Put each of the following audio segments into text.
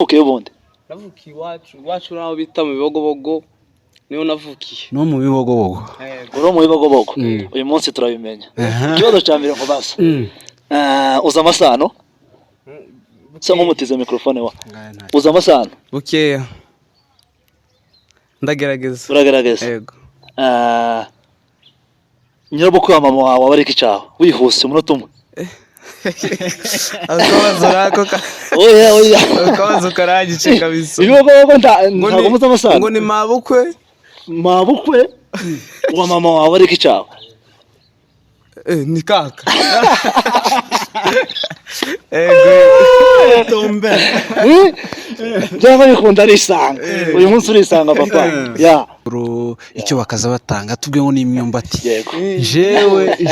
Okay ubundi. Navukiye iwacu naho bita mu Bibogobogo niho navukiye. No mu Bibogobogo. Uro mu Bibogobogo. Uyu munsi turabimenya. Ikibazo cya mbere nkubaza. Uza amasano? Se nk'umutize microphone wa. Uza amasano? Bukeya. Ndagerageza. Uragerageza. Yego. Nyirabukwe wa mama wawe abarika icyaha wihuse umunota umwe. Oya akabazo karagice kabisa. Ibibogobogo ntabwo muza amasano. Ngo ni mabukwe wa mama wawe abarika icyaha. Ni kaka. Tombe. Byaba bikunda risanga. Uyu munsi urisanga papa. Ya. Icyo bakaza batanga tubwe ngo ni imyumbati. Yego.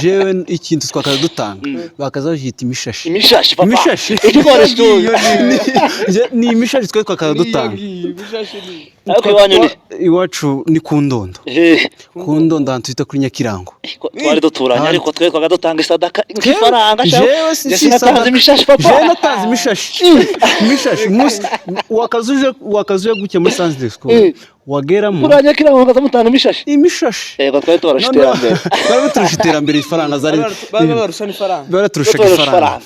Jewe ikintu twakaza dutanga. Bakaza bashita imishashi. Imishashi papa. Imishashi. Igikoresho ni imishashi twe twakaza dutanga. Ariko iwanyu ni iwacu ni kundondo. Kundondo ahantu twita kuri Nyakirango. Twari duturanye ariko twe twakaza dutanga isadaka nk'ifaranga cyangwa. Jewe Natanze imishashi papa. Jewe natanze imishashi. Imishashi wakazuje guke muri Sands Disco. Wageramo kuranya kirango ngazamutanga imishashi. Yego twari turashitera mbere. Bari turashitera mbere ifaranga zari barusha ifaranga. Bari turashaka ifaranga.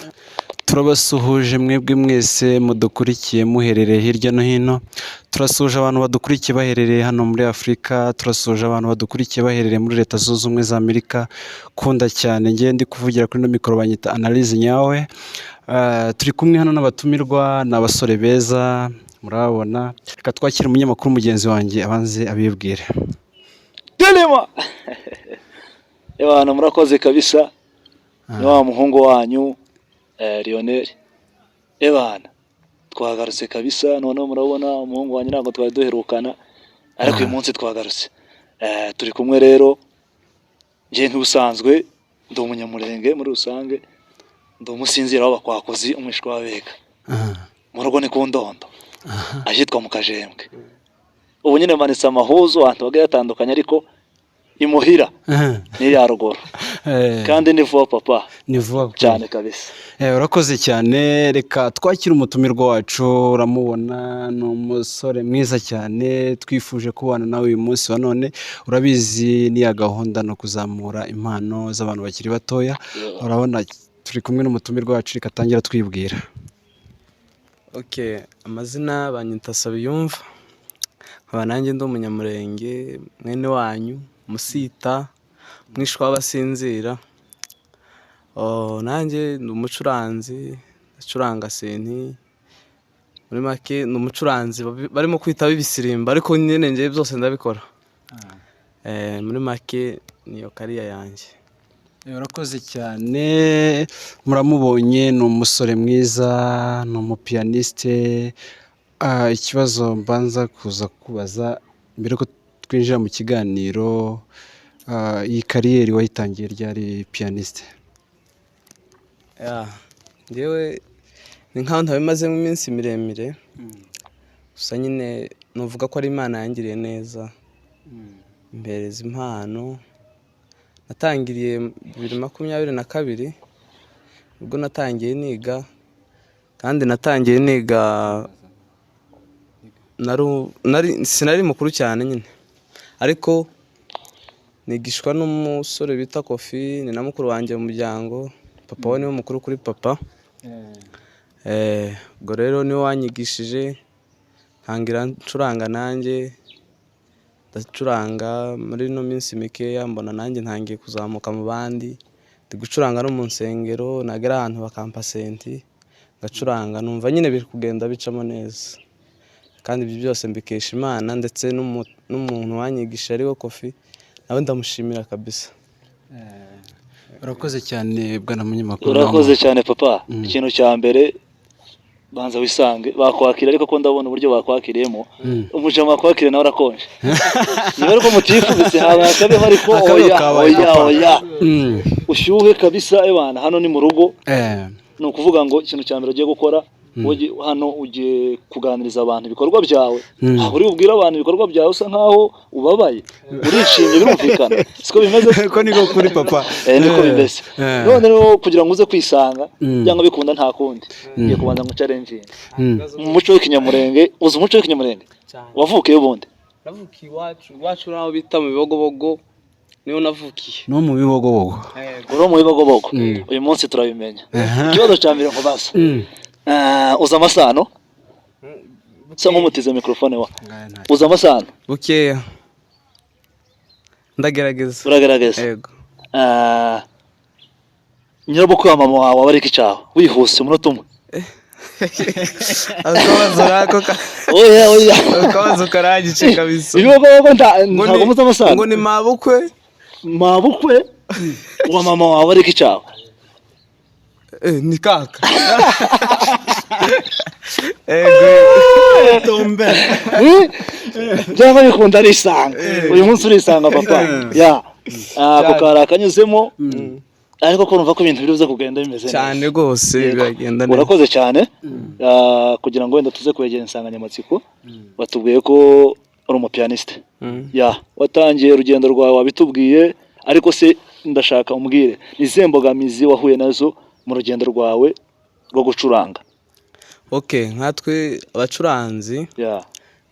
Turabasuhuje mwebwe mwese mudukurikiye muherereye hirya no hino. Turasuhuje abantu badukurikiye baherereye hano muri Afrika, turasuhuje abantu badukurikiye baherereye muri Leta Zunze Ubumwe za Amerika. Kunda cyane ngiye ndi kuvugira kuri no mikoro banyita Analyse Nyawe. Turi kumwe hano n'abatumirwa n'abasore beza murabona. Reka twakire umunyamakuru mugenzi wanjye abanze abibwire. Delema. Ebana murakoze kabisa. Ni wa muhungu wanyu Lionel. Ebana twagarutse kabisa none murabona umuhungu wanyu ntabwo twari duherukana ariko uyu munsi twagarutse. Turi kumwe rero nje nk'ubusanzwe ndi umunyamurenge muri rusange ndi umusinzira w'abakwakozi umwishwa wabega. Mu rugo ni ku Ndondo. Ahitwa mu Kajembwe. Ubu nyine manitse amahuzo ahantu bagiye atandukanye ariko imuhira ni ya ruguru. Kandi ni vuba papa. Ni vuba cyane kabisa. Urakoze cyane. Reka twakira umutumirwa wacu uramubona ni umusore mwiza cyane twifuje kubana nawe uyu munsi wa none. Urabizi ni ya gahunda no kuzamura impano z'abantu bakiri batoya. Urabona turi kumwe n'umutumirwa wacu reka tangira twibwira. Okay, amazina banyita Sabiyumva. Nkaba nanjye ndi umunyamurenge mwene wanyu Musita mwishwa w'abasinzira. Nanjye ndi umucuranzi ndacuranga senti. Muri make ni umucuranzi barimo kwita bibisirimba ariko nyine ngiye byose ndabikora. Muri make niyo kariya yanjye. Urakoze cyane. Muramubonye ni umusore mwiza ni umupianiste. Ikibazo mbanza kuza kubaza mbere ko twinjira mu kiganiro, iyi kariyeri wayitangiye ryari pianiste? Ngewe ni nkaho ntabimazemo iminsi miremire gusa nyine nuvuga ko ari Imana yangiriye neza mbereza impano. Natangiriye 2022 ubwo natangiye niga kandi natangiye niga sinari mukuru cyane nyine ariko nigishwa n'umusore bita Kofi ni na mukuru wanjye mu muryango. Papa we niwe mukuru kuri papa. Ubwo rero niwe wanyigishije ntangira ncuranga nanjye ndacuranga muri no minsi mikeya mbona nanjye ntangiye kuzamuka mu bandi ndi gucuranga no mu nsengero nagera ahantu bakampa senti ngacuranga numva nyine biri kugenda bicamo neza kandi ibyo byose mbikesha Imana ndetse n'umuntu wanyigisha ariwe Kofi nawe ndamushimira kabisa. Urakoze cyane bwana munyamakuru. Urakoze cyane papa. Ikintu cya mbere banza wisange bakwakira ariko ko ndabona uburyo bakwakiriyemo umujama wakwakire nawe arakonje. Niba ariko mutifubise haba akabeho ariko oya ushyuhe kabisa ebana hano ni mu rugo. Ni ukuvuga ngo ikintu cya mbere ugiye gukora hano ugiye kuganiriza abantu ibikorwa byawe ntabwo uri bubwire abantu ibikorwa byawe usa nkaho ubabaye urishimye birumvikana siko bimeze ko niko kuri papa niko bimeze none rero kugira ngo uze kwisanga byanga bikunda nta kundi ngiye kubanza mu challenge mu muco w'ikinyamurenge uzi umuco w'ikinyamurenge wavukiye ubundi navukiye iwacu naho bita mu bibogobogo niho navukiye no mu bibogobogo uro mu bibogobogo uyu munsi turabimenya ikibazo cya mbere nkubaza uza amasano se nk'umutize mikrofone wa uza amasano bukeya ndagerageza uragerageza yego nyirabukwe wa mama wawe abarika icyaha wihuse umunota umwe akabazo nako oya akabazo karagice kabisa ibibogobogo ntabwo muza amasano ngo ni mabukwe wa mama wawe abarika icyaha ni kaka tombe byaba bikunda arisanga uyu munsi urisanga papa ya ako kari akanyuzemo ariko ko numva ko ibintu biruze kugenda bimeze neza cyane rwose biragenda neza urakoze cyane kugira ngo wenda tuze kwegera insanganyamatsiko batubwiye ko uri umupianiste ya watangiye urugendo rwawe wabitubwiye ariko se ndashaka umbwire izihe mbogamizi wahuye nazo mu rugendo rwawe rwo gucuranga nkatwe abacuranzi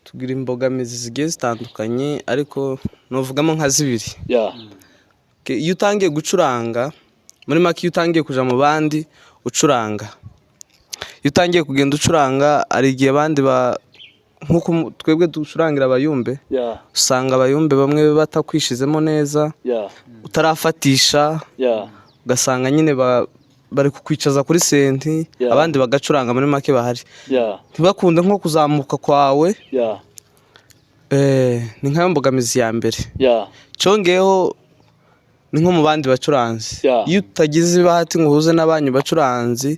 tugira imbogamizi zigiye zitandukanye ariko nuvugamo nka zibiri iyo utangiye gucuranga muri make iyo utangiye kuja mu bandi ucuranga iyo utangiye kugenda ucuranga hari igihe abandi nk'uko twebwe ducurangira abayumbe usanga abayumbe bamwe batakwishizemo neza utarafatisha ugasanga nyine bari kukwicaza kuri senti abandi bagacuranga muri make bahari ntibakunde nko kuzamuka kwawe ni nkayo mbogamizi ya mbere cyongeyeho ni nko mu bandi bacuranzi iyo utagize ibahati ngo uhuze n'abanyu bacuranzi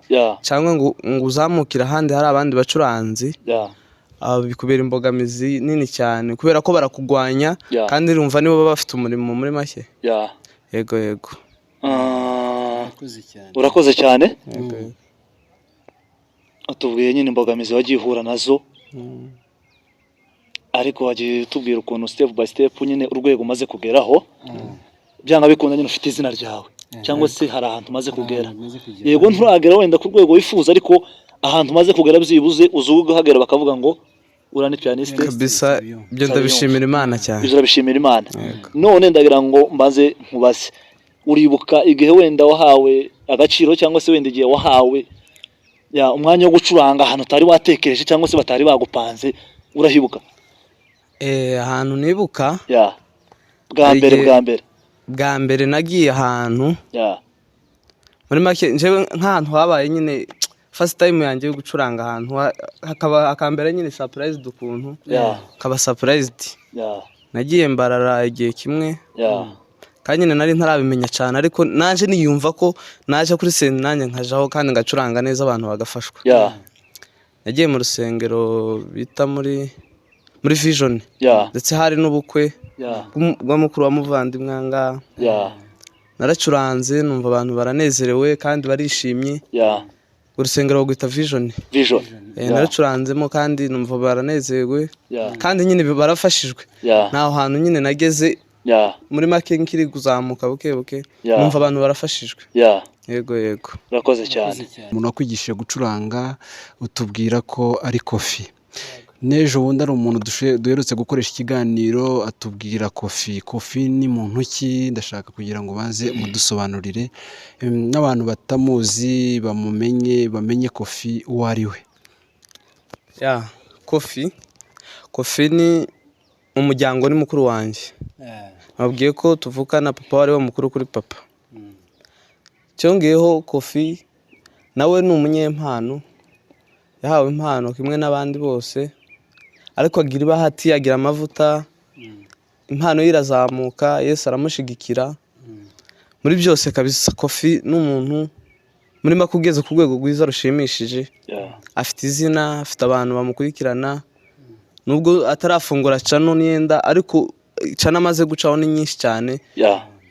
cyangwa ngo uzamukire ahandi hari abandi bacuranzi bikubera imbogamizi nini cyane kubera ko barakugwanya kandi urumva nibo baba bafite umurimo muri make yego urakoze cyane utubwiye nyine imbogamizi wagiye uhura nazo ariko wagiye utubwira ukuntu step by step nyine urwego umaze kugeraho byanga bikunda nyine ufite izina ryawe cyangwa se hari ahantu umaze kugera yego nturagera wenda ku rwego wifuza ariko ahantu umaze kugera byibuze uzuguhagera bakavuga ngo urani pianiste kabisa byo ndabishimira Imana cyane bizabishimira Imana none ndagira ngo mbaze nkubaze uribuka igihe wenda wahawe agaciro cyangwa se wenda igihe wahawe umwanya wo gucuranga ahantu utari watekereje cyangwa se batari bagupanze urahibuka ahantu nibuka bwa mbere nagiye ahantu muri make njewe nk'ahantu habaye nyine first time yanjye yo gucuranga ahantu akambere nyine surprised ukuntu kaba surprised nagiye mbarara igihe kimwe kandi nyine nari ntarabimenya cyane ariko naje niyumva ko naje kuri senti nanjye nkajaho kandi ngacuranga neza abantu bagafashwa nagiye mu rusengero bita muri Vision ndetse hari n'ubukwe bw'umukuru wa muvandimwe ngaha naracuranze numva abantu baranezerewe kandi barishimye urusengero rwita Vision naracuranzemo kandi numva baranezerewe kandi nyine barafashijwe naho hantu nyine nageze muri make nkiri kuzamuka buke numva abantu barafashijwe yego urakoze cyane umuntu wakwigishije gucuranga utubwira ko ari Kofi n'ejo bundi ari umuntu duherutse gukoresha ikiganiro atubwira Kofi ni muntu ki ndashaka kugira ngo baze mudusobanurire n'abantu batamuzi bamenye Kofi uwo ari we Kofi ni umuryango ni mukuru wanjye babwiye ko tuvukana papa wari wo mukuru kuri papa cyongeyeho Kofi nawe ni umunyempano yahawe impano kimwe n'abandi bose ariko agira ibahati agira amavuta impano ye irazamuka Yesu aramushigikira muri byose kabisa Kofi n'umuntu muri make ugeze ku rwego rwiza rushimishije afite izina afite abantu bamukurikirana nubwo atarafungura cano n'iyenda ariko cano amaze gucaho ni nyinshi cyane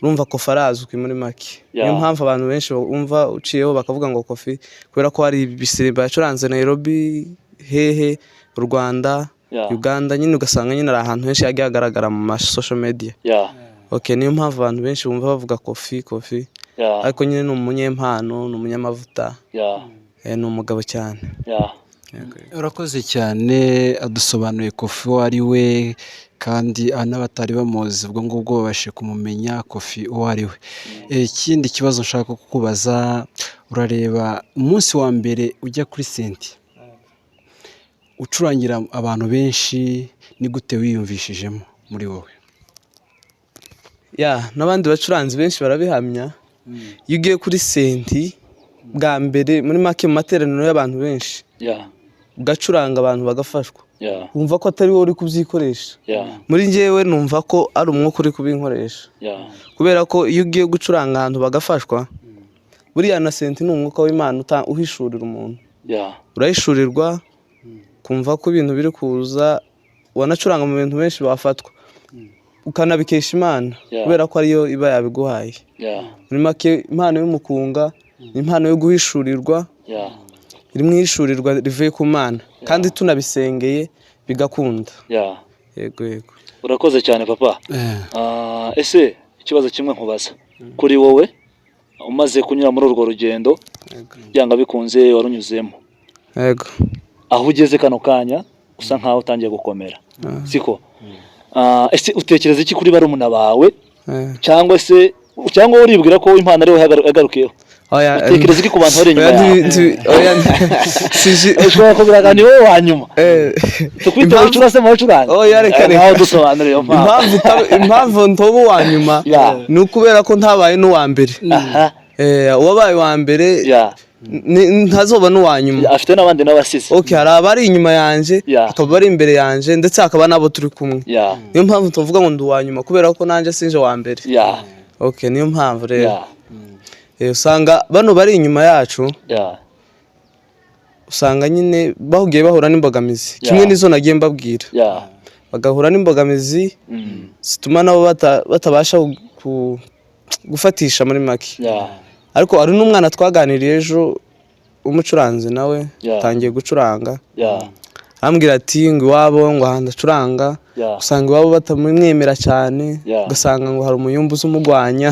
urumva Kofi arazwi muri make. Yeah. Niyo mpamvu abantu benshi bumva uciyeho bakavuga ngo Kofi kubera ko hari ibisirimba yacuranze Nairobi, hehe, u Rwanda, Yeah. Uganda, nyine ugasanga nyine ari ahantu henshi yagiye agaragara mu social media. Yeah. Okay, niyo mpamvu abantu benshi bumva bavuga Kofi. Yeah. Ariko nyine ni umunyempano, ni umunyamavuta. Yeah. Ni umugabo cyane. Yeah. urakoze cyane adusobanuye Kofi uwo ari we kandi n'abatari bamuzi ubwo ngubwo babashe kumumenya Kofi uwo ari we. Ikindi kibazo nshaka kukubaza, urareba umunsi wa mbere ujya kuri senti ucurangira abantu benshi, ni gute wiyumvishijemo muri wowe? N'abandi bacuranzi benshi barabihamya. Iyo ugiye kuri senti bwa mbere muri make mu materaniro y'abantu benshi, ugacuranga abantu bagafashwa, wumva ko atari wowe uri kubyikoresha. Muri njyewe numva ko ari umwuka uri kubinkoresha, kubera ko iyo ugiye gucuranga ahantu bagafashwa, buriya na senti ni umwuka w'Imana uhishurira umuntu. Urahishurirwa kumva ko ibintu biri kuza, wanacuranga mu bintu benshi bafatwa, ukanabikesha Imana kubera ko ariyo iba yabiguhaye. Muri make impano y'umukunga ni impano yo guhishurirwa, iri mu ihishurirwa rivuye ku Mana, kandi tunabisengeye bigakunda. Yego. Urakoze cyane papa. Ese ikibazo kimwe nkubaza, kuri wowe umaze kunyura muri urwo rugendo byanga bikunze warunyuzemo, yego, aho ugeze kano kanya usa nkaho utangiye gukomera, siko? Ese utekereza iki kuri barumuna bawe, cyangwa uribwira ko impano ariwe yagarukiyeho? Utekereza iki ku bantu bari inyuma yawe? Ushobora kugira ngo ni wowe wa nyuma tukwite ucurase mu bacuranga. Reka naho dusobanurire impamvu ntobo wa nyuma ni ukubera ko ntabaye n'uwa mbere. Uwabaye wa mbere ntazoba n'uwa nyuma, afite n'abandi n'abasize. hari abari inyuma yanje, hakaba bari imbere yanje, ndetse hakaba nabo turi kumwe. Niyo mpamvu tuvuga ngo ndi uwa nyuma, kubera ko nanjye sinje wa mbere. Niyo mpamvu rero usanga bano bari inyuma yacu, usanga nyine bahugiye bahura n'imbogamizi kimwe n'izo nagiye mbabwira. Bagahura n'imbogamizi zituma nabo batabasha gufatisha muri make. Ariko hari n'umwana twaganiriye ejo umucuranzi, nawe atangiye gucuranga, arambwira ati ngo iwabo ngo ahanda acuranga, usanga iwabo batamwemera cyane, ugasanga ngo hari umuyumbu uzumugwanya.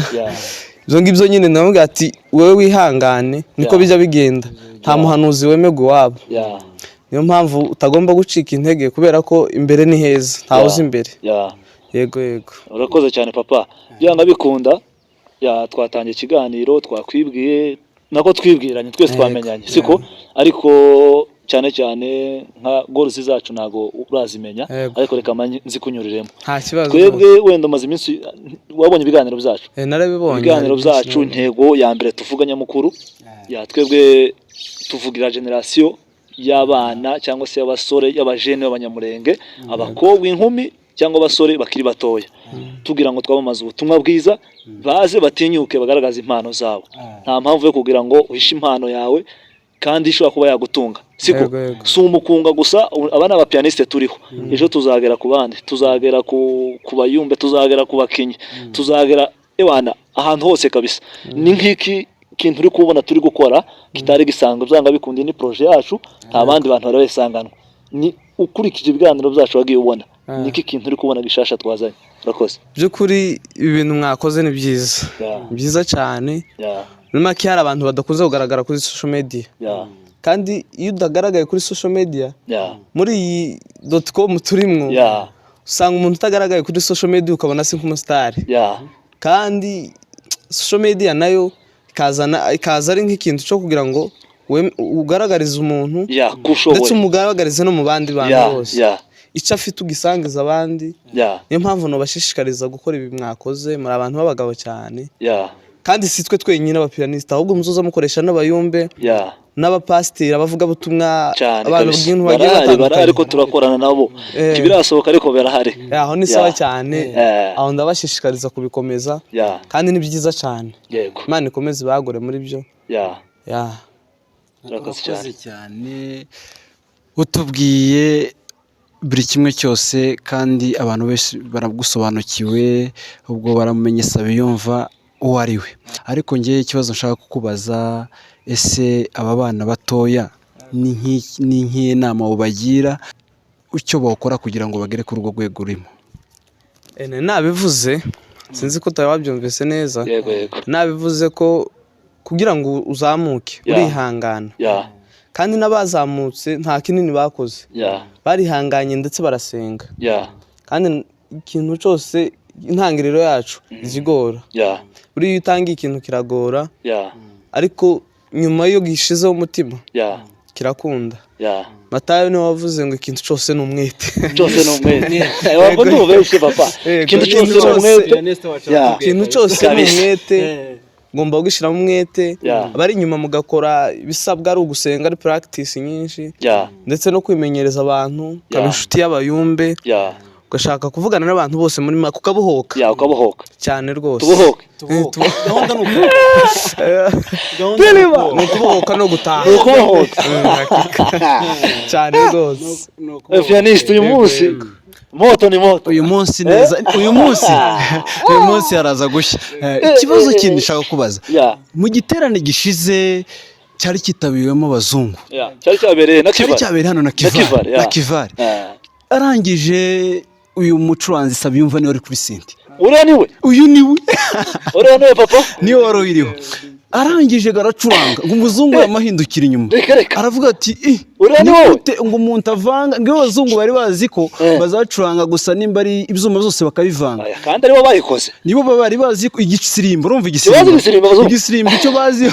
Ibyo ngibyo nyine ndamubwira ati wowe wihangane, niko bijya bigenda, nta muhanuzi wemerwa iwabo. Niyo mpamvu utagomba gucika intege, kubera ko imbere ni heza, ntawe uzi imbere. Yego. Urakoze cyane papa. Byanga bikunda twatangiye ikiganiro, twakwibwiye nako twibwiranye, twese twamenyanye, siko? Ariko cyane nka goals zacu nago urazimenya, ariko reka nzi kunyuriremo. Twebwe wenda maze iminsi wabonye ibiganiro byacu. Narabibonye. Ibiganiro byacu intego ya mbere tuvuga nyamukuru, twebwe tuvugira generation y'abana cyangwa se y'abasore, y'abajene b'abanyamurenge, abakobwa, inkumi cyangwa abasore bakiri batoya, tugira ngo twabamaze ubutumwa bwiza, baze batinyuke bagaragaza impano zabo. Nta mpamvu yo kugira ngo uhishe impano yawe kandi ishobora kuba yagutunga, siko? Si umukunga gusa, abana aba pianiste turiho, ejo tuzagera ku bandi, tuzagera ku bayumbe, tuzagera ku bakinyi, tuzagera ahantu hose kabisa. Ni nk'iki kintu uri kubona turi gukora kitari gisanzwe, byanga bikundi ni projet yacu, nta bandi bantu bari basanganwa. Ni ukurikije ibiganiro byacu wagiye ubona niki kintu uri kubona gishasha twazanye. Urakoze by'ukuri, ibintu mwakoze ni byiza, byiza cyane. Muri make hari abantu badakunze kugaragara kuri social media, kandi iyo udagaragaye kuri social media, muri iyi .com turimwo, usanga umuntu utagaragaye kuri social media ukabona si nk'umustar, kandi social media nayo ikaza ari nk'ikintu cyo kugira ngo ugaragarize umuntu, ndetse umugaragarize no mu bandi bantu bose, icyo afite ugisangiza abandi. Niyo mpamvu nabashishikariza gukora ibi mwakoze, muri abantu b'abagabo cyane, kandi si twe twenyine abapianiste, ahubwo muzoza mukoresha n'abayumbe, n'abapasiteri, abavuga butumwa, abantu bw'intu bagiye batandukanye, ariko turakorana nabo, kibirasohoka ariko barahari. Aho ni sawa cyane, aho ndabashishikariza kubikomeza, kandi ni byiza cyane. Imana ikomeze bagore muri byo. Urakoze cyane. Utubwiye buri kimwe cyose kandi abantu benshi baragusobanukiwe ubwo baramenye Sabiyumva uwo ari we. Ariko ngewe ikibazo nshaka kukubaza, ese aba bana batoya ni nk'iyi nama ubagira icyo bakora kugira ngo bagere kuri urwo rwego urimo? Nabivuze, sinzi ko utari wabyumvise neza. Yego yego. Nabivuze ko kugira ngo uzamuke urihangana. Kandi n'abazamutse nta kinini bakoze. Barihanganye ndetse barasenga. Kandi ikintu cyose intangiriro yacu izigora. Buri utangiye ikintu kiragora. Ariko nyuma yo gishizeho umutima kirakunda. Matayo niwe wavuze ngo ikintu cyose ni umwete. Cyose ni umwete. Wabwo ndubeshye papa. Ikintu cyose ni umwete. Ikintu cyose ni umwete. Ngomba gushyiramo umwete. Abari inyuma mugakora ibisabwa ari ugusenga, ari practice nyinshi. Ndetse no kwimenyereza abantu, kaba inshuti y'abayumbe. Ugashaka kuvugana n'abantu bose muri make ukabuhoka. Ukabuhoka cyane rwose. Tubuhoke. Gahunda ni ukubuhoka no gutaha. Cyane rwose. Pianiste uyu munsi moto ni moto. Uyu munsi neza. Uyu munsi haraza gushya. Ikibazo kindi nshaka kubaza. Mu giterane gishize cyari kitabiwemo abazungu. Cyari cyabereye na Kivari. Cyari cyabereye hano na Kivari. Arangije uyu mucuranzi Sabiyumva niwe uri kuri senti. Uriya niwe? Uyu niwe. Uriya niwe papa? Niwe wari uyiriho. Arangije garacuranga ngo umuzungu yamahindukira inyuma. Aravuga ati uriya niwe ngo umuntu avanga ngo abazungu bari bazi ko bazacuranga gusa nimba ari ibyuma byose bakabivanga. Kandi aribo bayikoze. Nibo bari bazi ko igisirimbo, urumva igisirimbo icyo bazi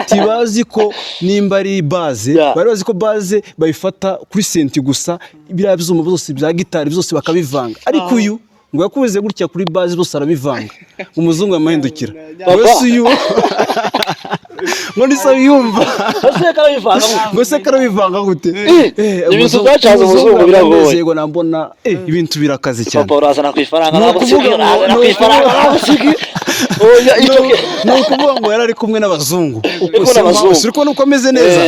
tibazi ko nimba ari base, bari bazi ko base bayifata kuri senti gusa, biriya byuma byose bya gitari byose bakabivanga. Ariko uyu ngo yakubuze gutya kuri base byose arabivanga. Umuzungu yamahindukira. Wese uyu ngo ni Sabiyumva. Ngo se karabivanga gute? Ibintu byacaza umuzungu biragoye. Yego nambona ibintu birakaze cyane. Papa urazana kwifaranga nabusigi. No kuvuga ngo yari ari kumwe n'abazungu. Uri ko nuko ameze neza.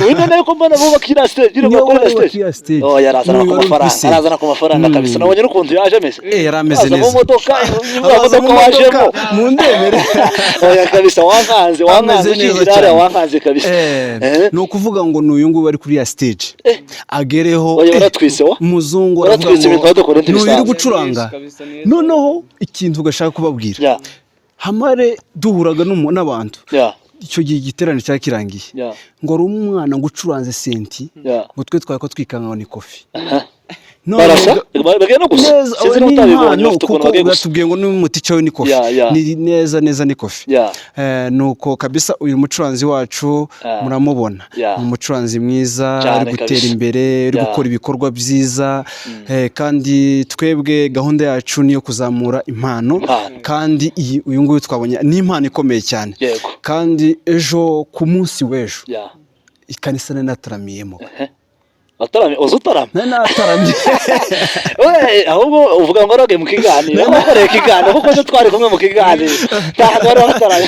Wenda nayo ko mbona bo bakira stage, bakora stage. Yarazana ku mafaranga kabisa. Nabonye n'ukuntu yaje ameze. Yarameze neza. Mu modoka wajemo. Mu ndebere. Kabisa wankanze n'izirare wankanze kabisa. No kuvuga ngo n'uyu nguyu bari kuri ya stage. Agereho umuzungu n'uyu gucuranga. Noneho ikintu ugashaka kubabwira. Hamare duhuraga n'abantu. Icyo gihe igiterane cyakirangiye. Ngo ari umwana gucuranze senti. Ngo twe twako twikanga ni kofi. Barasa bagenda no gusa sinzi n'utabibonye ufite ukuntu bagiye gusa tubwiye ngo n'umuti cyawe ni kofi ni neza ni kofi nuko kabisa uyu mucuranzi wacu muramubona umucuranzi mwiza ari gutera imbere ari gukora ibikorwa byiza kandi twebwe gahunda yacu niyo kuzamura impano kandi uyu nguyu twabonye ni impano ikomeye cyane kandi ejo ku munsi w'ejo ikanisa nataramiyemo Atarame uzutarame nataramye ahubwo uvuga ngo roge mu kiganiro nakoreye kiganiro kuko cyo twari kumwe mu kiganiro tahagara atarame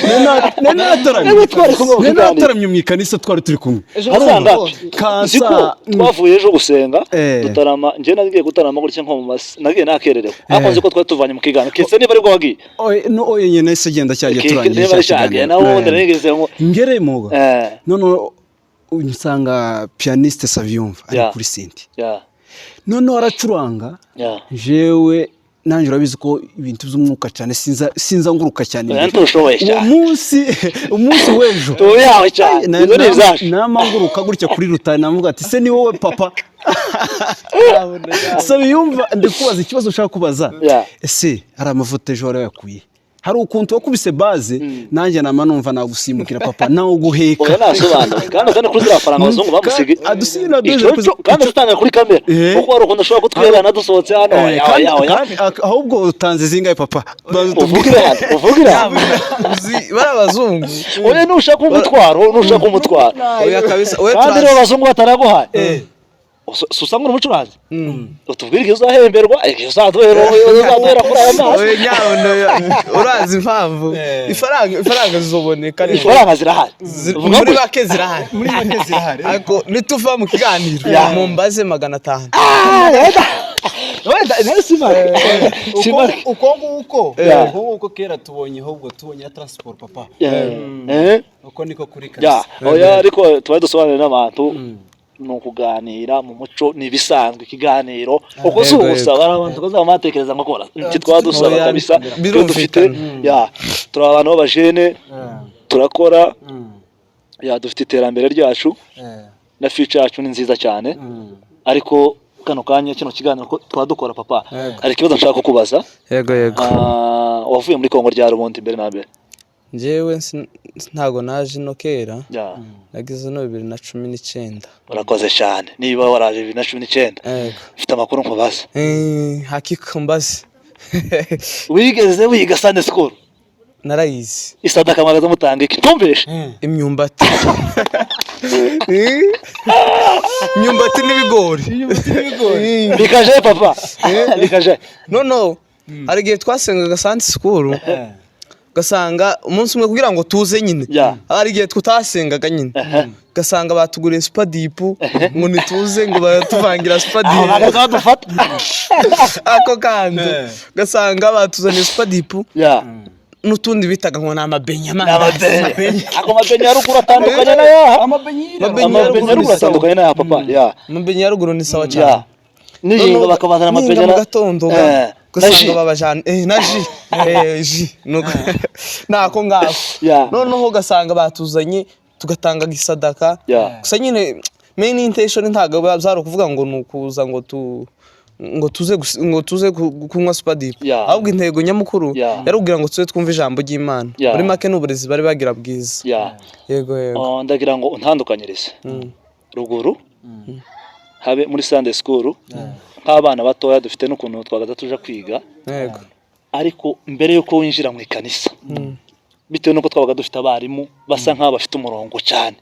nataramye mu ikanisa twari turi kumwe hasanga kansa twavuye ejo gusenga dutarama nje nagiye gutarama gutya nko mu masi nagiye nakererewe akoze ko twari tuvanye mu kiganiro kese niba ari bwo wagiye oye nyene se genda cyagiye turangije cyane nawo ndarengeze ngo ngere mugo none unsanga pianiste Sabiyumva ari kuri senti none aracuranga jewe nanjye urabizi ko ibintu by'umwuka cyane sinza nguruka cyane umunsi w'ejo tuyawe cyane namanguruka gutya kuri rutani navuga ati se ni wowe papa Sabiyumva ndikubaza ikibazo ushaka kubaza ese hari amavuta ejo warayakuye hari ukuntu wakubise base nanjye namanumva nagusimbukira papa nawo guheka oya nasobanura kandi azana kuri zira faranga abazungu bamusige adusigira doje kandi utanga kuri kamera kuko wari ukunda ushobora kutwerana dusohotse hano ahubwo utanze zingaye papa uvugira barabazungu oya nushaka umutwaro oya kabisa kandi rero abazungu bataraguhaye usanga umucuranzi utubwire igihe uzahemberwa igihe uzaduhera kuri aya mazi urazi impamvu ifaranga zizoboneka ifaranga zirahari muri bake zirahari ariko nituva mu kiganiro mumbaze 500 wenda uko kera tubonye ahubwo tubonye transport papa uko niko kuri kabisa oya ariko tubaye dusobanurira n'abantu no kuganira mu muco nibisanzwe ikiganiro uko subusa barabantu kaza matekereza ngo kora iki twadusaba kabisa dufite turi abantu b'abajene turakora dufite iterambere ryacu na future yacu ni nziza cyane ariko kano kanya kino kiganiro ko twadukora papa ari kibazo nshaka kukubaza yego wavuye muri Kongo rya Rubondo imbere na mbere njyewe ntago naje no kera nagize no 2019 urakoze cyane niba waraje 2019 mfite amakuru nkubaza hakika mbaze wigeze wiga Sunday school narayizi isadaka magaza mutanga iki tumveshe imyumbati imyumbati n'ibigori bikaje papa bikaje no hari igihe twasengaga Sunday school gasanga umunsi umwe kugira ngo tuze nyine hari igihe tutasengaga nyine gasanga batuguriye super deep ngo nituze ngo batuvangira super deep ako kandi gasanga batuzaniye super deep n'utundi bitaga ngo namabenya ako mabenya yaruguru atandukanye na ya amabenya yaruguru atandukanye na ya papa amabenya yaruguru ni sawa cyane n'ingo bakabazana amabenya mu gatondo gasanga babajana ji nuko nako ngako noneho gasanga batuzanye tugatanga gisadaka gusa nyine main intention ntago bazaro kuvuga ngo nukuza ngo tuze kunywa super deep ahubwo intego nyamukuru yarubwira ngo tuze twumva ijambo ry'Imana muri make n'uburezi bari bagira bwiza yego ndagira ngo untandukanyirize ruguru habe muri Sunday school nk'abana batoya dufite n'ukuntu twagaza tuja kwiga ariko mbere yuko winjira mu ikanisa bitewe nuko twabaga dufite abarimu basa nk'aba bafite umurongo cyane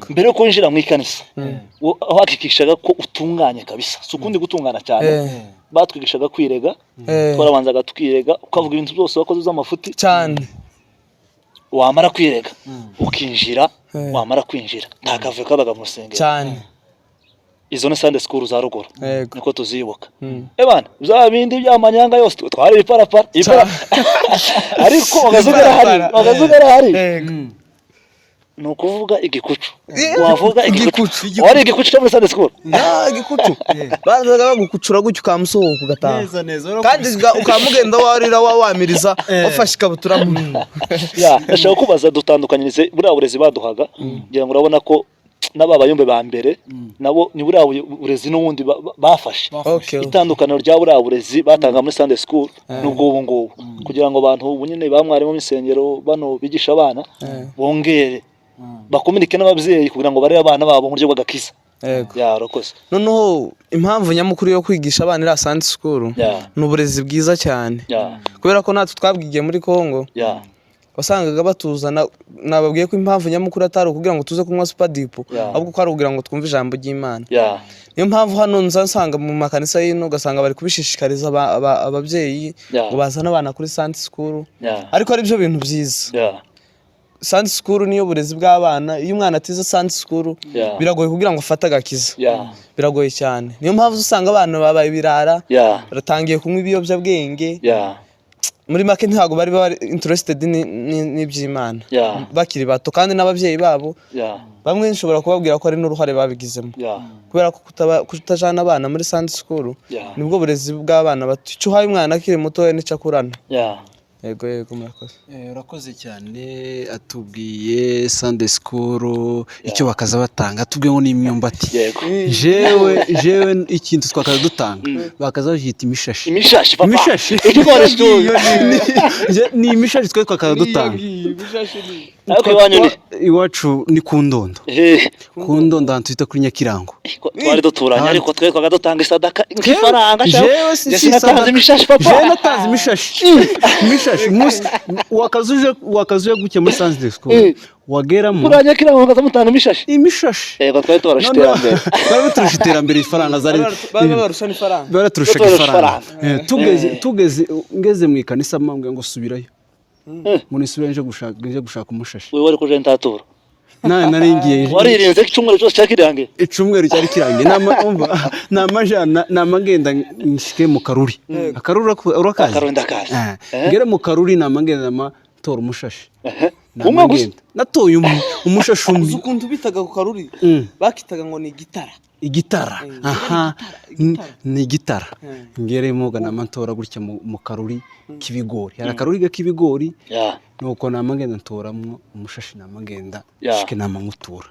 mbere yuko winjira mu ikanisa hakikishaga ko utunganye kabisa sukundi gutungana cyane batwigishaga kwirega twarabanzaga tukirega ukavuga ibintu byose wakoze z'amafuti cyane wamara kwirega ukinjira wamara kwinjira ntakavuye kabaga mu rusengero cyane izo ni Sunday school za ruguru niko tuzibuka ebana bya bindi by'amanyanga yose twari iparapara ariko bagazugera hari no kuvuga igikucu wavuga igikucu wari igikucu cyo muri Sunday school igikucu bazaga bagukucura gutyo kamusohoka ugataha kandi ukamugenda warira wamiriza wafashe ikabutura ndashaka kubaza dutandukanyirize buriya burezi baduhaga ngira ngo urabona ko n'ababayumbe ba mbere nabo ni buriya burezi n'ubundi bafashe itandukaniro rya buriya burezi batanga muri Sunday school n'ubwo ubu ngubu kugira ngo abantu ubu nyine bamwarimu misengero bano bigisha abana bongere bakomunike n'ababyeyi kugira ngo barebe abana babo mu buryo bw'agakiza rokoze noneho impamvu nyamukuru yo kwigisha abana ira Sunday school n'uburezi bwiza cyane kubera ko natwe twabwigiye muri Kongo wasangaga batuzana nababwiye ko impamvu nyamukuru atari kugira ngo tuze kunywa super deep ahubwo ko ari kugira ngo twumve ijambo ry'Imana niyo mpamvu hano nzasanga mu makanisa y'ino gasanga bari kubishishikariza ababyeyi ngo bazana abana kuri Sunday school ariko ari byo bintu byiza Sunday school niyo burezi bw'abana iyo umwana atize Sunday school biragoye kugira ngo afate agakiza biragoye cyane niyo mpamvu usanga abana babaye birara baratangiye kunywa ibiyobyabwenge muri make ntago bari interested n'iby'Imana bakiri bato kandi n'ababyeyi babo bamwe nshobora kubabwira ko ari n'uruhare babigizemo kubera ko kutajana abana muri Sunday school nibwo burezi bw'abana bato cyo haye umwana akiri muto n'icyo akurana yego murakoze urakoze cyane atubwiye Sunday school icyo bakaza batanga atubwiye ngo ni imyumbati jewe ikintu twakaza dutanga bakaza bita imishashi papa ni imishashi twe twakaza dutanga iwacu ni ku Ndondo ahantu twita kuri Nyakirango twari duturanye ariko twe twakaza dutanga isadaka nk'ifaranga jewe si imishashi papa jewe natanze imishashi imishashi wakazuje guke muri Sunday School wageramo kuranya kira ngo mutanga imishashi imishashi yego twari twarashitera mbere bari turushitera mbere ifaranga zari barushana ifaranga baraturushaga ifaranga ngeze mu ikanisa mambwe ngo subirayo ngo nisubire nje gushaka umushashi wewe wari kuje ntatura nari ngiye waririnze icyumweru cyose cyakirange icyumweru cyari kirange namajana namagenda nshike mu karuri akaruri urakazi akarunda kazi ngere mu karuri namagenda tora umushashi umwe gusa natoye umushashi umwe ukuntu bitaga ku karuri bakitaga ngo ni igitara aha ni igitara ngeremo gana amatora gutya mu karuri k'ibigori hari akaruri k'ibigori nuko namagenda ntoramwo umushashi namagenda shike namangutura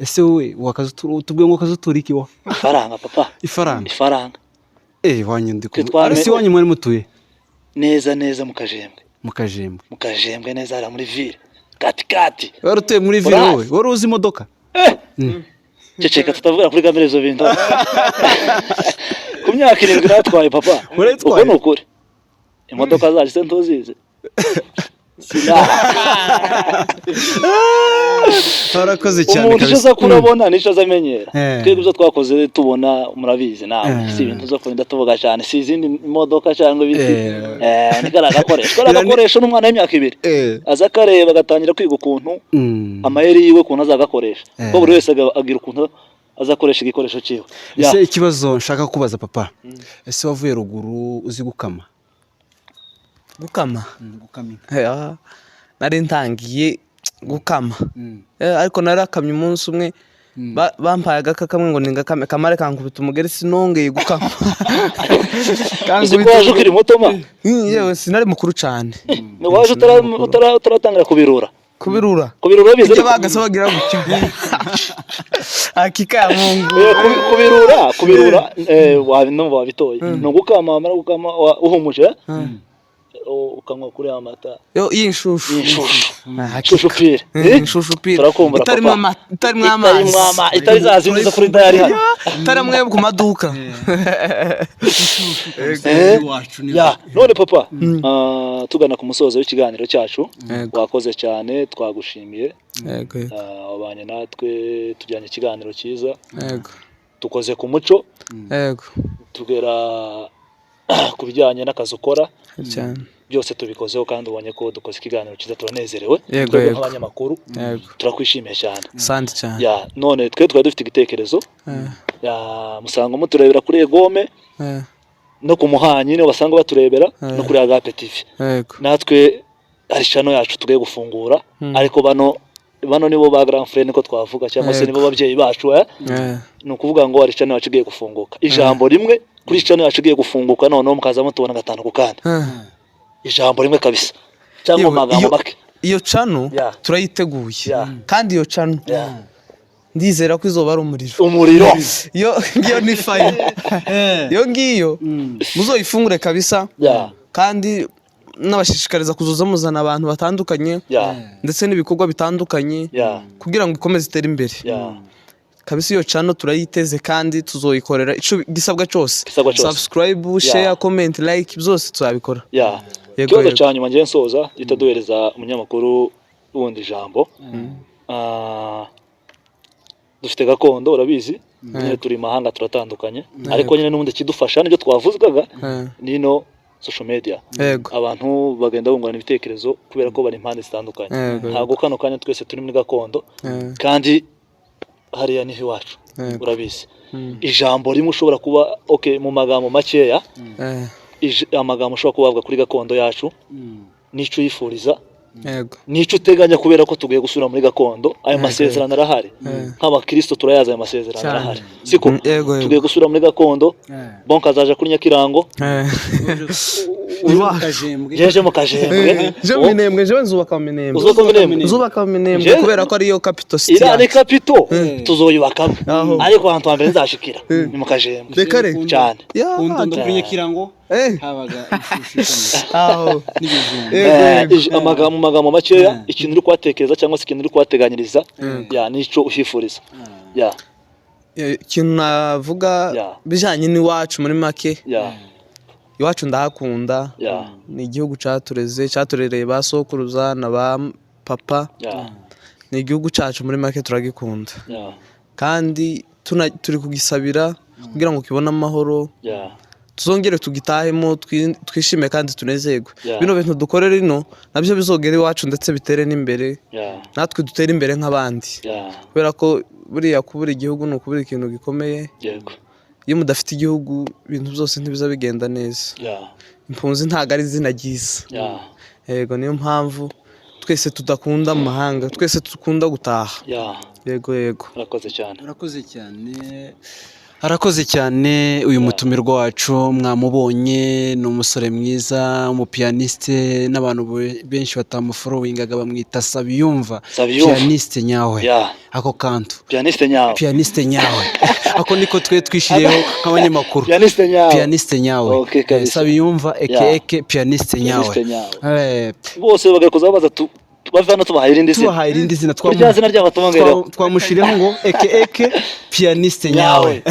ese wowe tubwe ngo kazutura iki wa ifaranga papa ifaranga wanyu ndiko arisi wanyu mwari mutuye neza mu kajembwe neza ara muri ville kati warutuye muri ville wowe wari uzi imodoka ceceka tutavuga kuri kamere zo bintu ku myaka 7 natwaye papa uko nukuri imodoka zaje sentozize harakoze cyane umuntu uza kurabona nico azamenyera twebwe ibyo twakoze tubona murabizi nawe si ibintu zo kurinda tuvuga cyane si izindi imodoka cyangwa ibiti nigarakoresha n'umwana w'imyaka 2 aza kareba agatangira kwiga ukuntu amayeri yiwe kuntu azagakoresha ko buri wese agira ukuntu azakoresha igikoresho cyiwe ese ikibazo nshaka kubaza papa ese wavuye ruguru uzi gukama nari ntangiye gukama ariko narakamye umunsi umwe bampaye agaka kamwe ngo ningakame kamare kankubita umugeri sinongeye gukama kankubita waje ukiri muto ma yewe sinari mukuru cyane waje utaratangira kubirura bize bagasaba bagira gutyo hakika ya Mungu kubirura wabitoye no gukama amara gukama uhumuje ukanywa kuri amata y'inshushu inshushupire itarimo amazi itari zazinduza kuri dayari hano taramwe ku maduka none papa tugana ku musozo w'ikiganiro cyacu wakoze cyane twagushimiye abanye natwe tujyanye ikiganiro cyiza tukoze ku muco tugera ku bijyanye n'akazi ukora byose tubikozeho kandi ubonye ko dukoze ikiganiro cyiza turanezerewe twebwe nk'abanyamakuru turakwishimiye cyane none twari dufite igitekerezo musanga muturebera kuri Egome no ku Muhanyi niho basanga baturebera no kuri Agape TV natwe ari channel yacu tugiye gufungura ariko bano nibo ba grand frère niko twavuga cyangwa se nibo babyeyi bacu ni ukuvuga ngo ari channel yacu igiye gufunguka ijambo rimwe kuri channel yacu igiye gufunguka noneho mukaza mutubona gatanu kukandi ijambo rimwe kabisa cyangwa amagambo make iyo channel turayiteguye kandi iyo channel ndizera ko izoba ari umuriro yo ni fine yo ngiyo muzoyifungure kabisa kandi nabashishikariza kuzuza muzana abantu batandukanye ndetse n'ibikorwa bitandukanye kugira ngo ikomeze itere imbere kabisa iyo channel turayiteze kandi tuzoyikorera ico gisabwa cyose subscribe share comment like byose tuzabikora ikibazo cyane ngiye nsoza itaduhereza umunyamakuru wundi ijambo dufite gakondo urabizi turi mahanga turatandukanye ariko nyine n'ubundi kidufasha nibyo twavuzgaga nino social media abantu bagenda bungurana ibitekerezo kubera ko bari impande zitandukanye ntago kano kanya twese turi muri gakondo kandi hariya ni iwacu urabizi ijambo rimwe ushobora kuba mu magambo makeya amagambo ushobora kubavuga kuri gakondo yacu nico yifuriza nico uteganya kubera ko tugiye gusura muri gakondo ayo masezerano arahari nk'abakristo turayaza ayo masezerano arahari siko tugiye gusura muri gakondo bonka azaje kuri Nyakirango jeje mu kajembwe je nzubaka minembwe kubera ko ari yo capital city ira ni capital tuzoyubakamo ariko abantu ambere nzashikira ni mu kajembwe cyane undondo kuri Nyakirango habaga amagambo makeya ikintu uri kwatekereza cyangwa se ikintu uri kwateganyiriza nico uhifuriza ikintu navuga bijanye n'iwacu muri make iwacu ndahakunda Yeah. ni igihugu cyaturereye ba sokuruza na ba papa Yeah. ni igihugu cyacu muri make turagikunda Yeah. kandi turi kugisabira kugira ngo kibone amahoro Yeah. tuzongere tugitahemo twishime kandi tunezerwe Yeah. bino bintu dukorera ino nabyo bizogera iwacu ndetse bitere n'imbere Yeah. natwe dutere imbere nk'abandi Yeah. kubera ko buriya kubura igihugu ni ukubura ikintu gikomeye Yego. iyo mudafite igihugu ibintu byose ntibiza bigenda neza Yeah. impunzi ntabwo ari izina ryiza Yeah. yego niyo mpamvu twese tudakunda mu mahanga twese dukunda gutaha Yeah. yego yego Urakoze cyane. arakoze cyane uyu mutumirwa wacu mwamubonye ni umusore mwiza umupiyaniste n'abantu benshi batamuforowingaga bamwita Sabiyumva piyaniste nyawe Yeah. ako kantu Pianiste nyawe. ako niko twe twishiriyeho nk'abanyamakuru piyaniste nyawe Okay, kabisa. Sabiyumva eke piyaniste nyawe Pianiste nyawe. Bose bagakoza babaza bavana tubahaye irindi zina. Rya zina ryabo tumongera. Twamushiriyeho ngo eke piyaniste nyawe.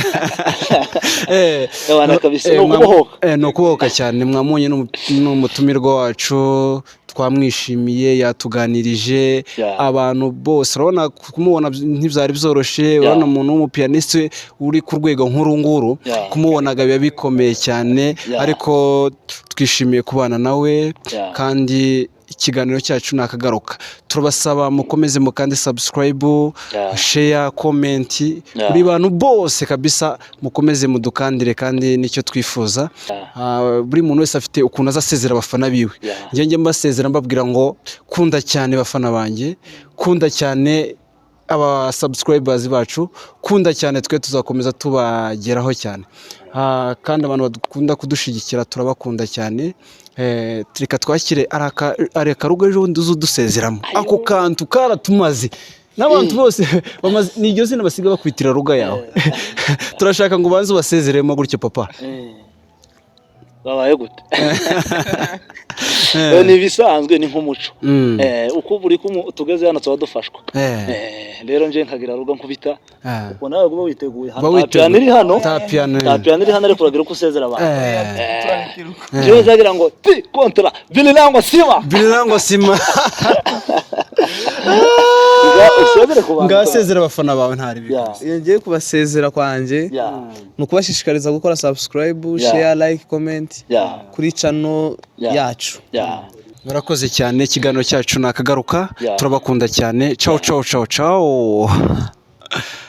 Abana kabisa no kubohoka. No kubohoka cyane mwamubonye n'umutumirwa wacu twamwishimiye yatuganirije abantu bose urabona kumubona ntibyari byoroshye urabona umuntu w'umupiyaniste uri ku rwego nkuru nguru kumubonaga biba bikomeye cyane ariko twishimiye kubana nawe kandi ikiganiro cyacu nakagaruka turabasaba mukomeze mukande subscribe share comment buri bantu bose kabisa mukomeze mudukandire kandi nicyo twifuza buri muntu wese afite ukuntu azasezera abafana biwe njye mbasezera mbabwira ngo kunda cyane bafana banjye kunda cyane aba subscribers bacu kunda cyane twe tuzakomeza tubageraho cyane kandi abantu badukunda kudushigikira turabakunda cyane reka twakire ari akarugo ejo bundi uzudusezeramo ako kantu karatumaze n'abantu bose ni iryo zina basiga bakwitira ruga yawe turashaka ngo ubanze ubasezeremo gutyo papa babaye gute ni bisanzwe ni nk'umuco uko buri tugeze hano tuba dufashwa rero nje nkagira ruga nkubita uko nawe uba witeguye hano piano iri hano ariko uragira uko usezera abantu nje zagira ngo ti kontra bilinangwa sima ngasezera abafana bawe ntari iyo ngiye kubasezera kwanjye ni ukubashishikariza gukora subscribe share like comment kuri channel yacu murakoze cyane ikiganiro cyacu nakagaruka turabakunda cyane ciao